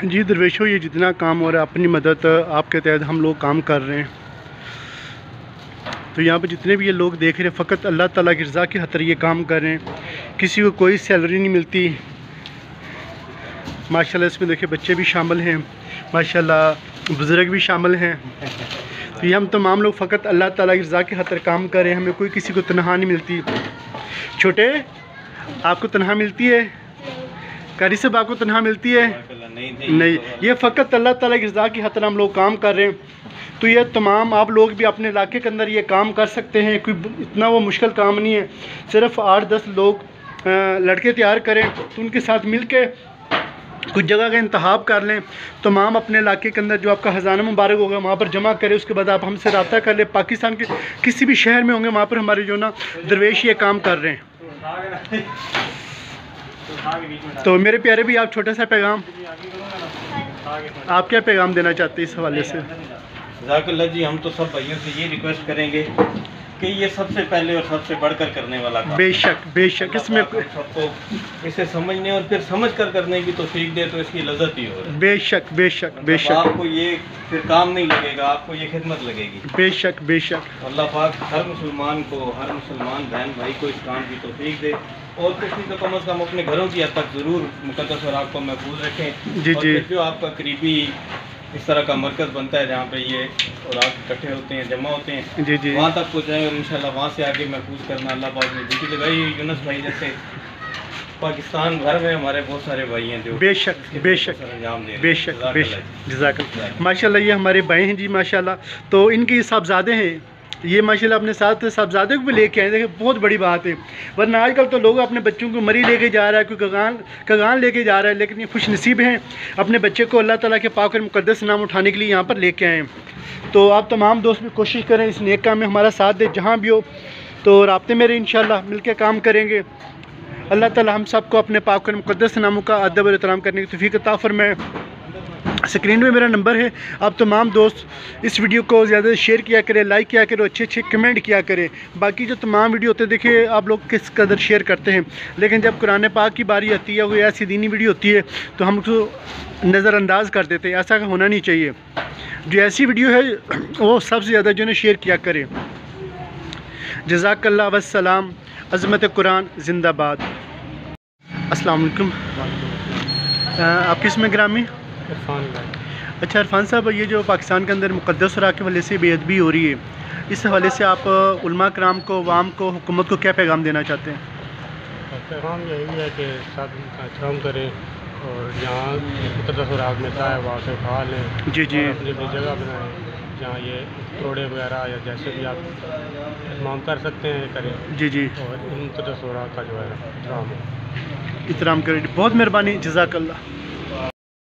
जी दरवेशों, ये जितना काम हो रहा है अपनी मदद आपके तहत हम लोग काम कर रहे हैं। तो यहाँ पे जितने भी ये लोग देख रहे हैं फ़कत अल्लाह ताला की रज़ा की खातिर ये काम कर रहे हैं। किसी को कोई सैलरी नहीं मिलती। माशाल्लाह इसमें देखिए बच्चे भी शामिल हैं, माशाल्लाह बुज़ुर्ग भी शामिल हैं। तो ये हम तमाम लोग फ़कत अल्लाह ताला की रज़ा की खातिर काम कर रहे हैं। हमें कोई किसी को तनख्वाह नहीं मिलती। छोटे, आपको तनख्वाह मिलती है? कारी साहब, आपको तनख्वाह मिलती है? नहीं, ये फ़कत अल्लाह ताला की रज़ा की खातिर हम लोग काम कर रहे हैं। तो ये तमाम आप लोग भी अपने इलाके के अंदर ये काम कर सकते हैं। कोई इतना वो मुश्किल काम नहीं है। सिर्फ 8-10 लोग लड़के तैयार करें तो उनके साथ मिल के कुछ जगह का इंतखाब कर लें। तमाम अपने इलाके के अंदर जो आपका ख़जाना मुबारक होगा वहाँ पर जमा करें। उसके बाद आप हमसे रब्ता कर लें। पाकिस्तान के किसी भी शहर में होंगे वहाँ पर हमारे जो ना दरवेश ये काम कर रहे हैं। तो मेरे प्यारे भी, आप छोटा सा पैगाम, आप क्या पैगाम देना चाहते हैं इस हवाले से? ज़ाकल्लाह जी, हम तो सब भाइयों से ये रिक्वेस्ट करेंगे कि ये सबसे पहले और सबसे बढ़कर करने वाला काम। बेशक बेशक, इसमें सबको इसे समझने और फिर समझ कर करने की तौफीक दे तो इसकी लज़्ज़त ही हो रही है। बेशक बेशक बेशक, आपको ये फिर काम नहीं लगेगा, आपको ये खिदमत लगेगी। बेशक बेशक। अल्लाह पाक हर मुसलमान को, हर मुसलमान बहन भाई को इस काम की तौफीक दे और कुछ नहीं तो कम अज़ कम अपने घरों की हद तक ज़रूर मुक़द्दस और आपको महफूज रखें। जी जी। जो आपका करीबी इस तरह का मरकज़ बनता है जहाँ पे ये और आप इकट्ठे होते हैं, जमा होते हैं, जी जी, वहाँ तक पहुँचाएँ और इंशाल्लाह वहाँ से आगे महफूज करना अल्लाह पाक ने ड्यूटी लगाई। यूनुस भाई जैसे पाकिस्तान भर में हमारे बहुत सारे भाई हैं जो बेशक बेशक बेशक बेशक। जज़ाकल्लाह। माशाल्लाह ये हमारे भाई हैं जी माशाल्लाह। तो इनके साहबजादे हैं ये माशाल्लाह, अपने साथ साहबजादे को भी लेके आए। देखिए बहुत बड़ी बात है, वरना आजकल तो लोग अपने बच्चों को मरी लेके जा रहा है, कोई कगान लेके जा रहा है। लेकिन ये खुश नसीब हैं अपने बच्चे को अल्लाह ताला के पाक और मुक़द्दस नाम उठाने के लिए यहाँ पर लेके आए। तो आप तमाम दोस्त भी कोशिश करें इस नेक काम में हमारा साथ दे, जहाँ भी हो। तो राब्ते मेरे इंशाल्लाह मिल के काम करेंगे। अल्लाह ताला हम सबको अपने पाक और मुक़द्दस नामों का अदब और एहतराम करने की तौफीक अता फरमाए। स्क्रीन में मेरा नंबर है। आप तमाम दोस्त इस वीडियो को ज़्यादा शेयर किया करें, लाइक किया करें, अच्छे अच्छे कमेंट किया करें। बाकी जो तमाम वीडियो होते हैं देखिए आप लोग किस कदर शेयर करते हैं, लेकिन जब कुरान पाक की बारी आती है, कोई ऐसी दीनी वीडियो होती है तो हम उसको नज़रअंदाज कर देते हैं। ऐसा होना नहीं चाहिए। जो ऐसी वीडियो है वो सबसे ज़्यादा जो है शेयर किया करें। जज़ाकल्लाह वस्सलाम। अज़मत कुरान जिंदाबाद। अस्सलाम वालेकुम। आप किस में ग्रामी? अच्छा इरफान साहब, ये जो पाकिस्तान के अंदर मुक़द्दस और के हवाले से बेअदबी हो रही है, इस हवाले से आप उलमा कराम को, वाम को, हुकूमत को क्या पैगाम देना चाहते हैं? पैगाम यही है कि सब इनका एहतराम करें और जहाँ मुक़द्दस और मिलता है वहाँ से उठा लें। जी जी। अपनी अपनी जगह बनाएं जहाँ ये तोड़े वगैरह या जैसे भी आप इस्तेमाल कर सकते हैं करें। जी जी। और इन मुक़द्दस और का जो है एहतराम करें। बहुत मेहरबानी। जज़ाकल्लाह।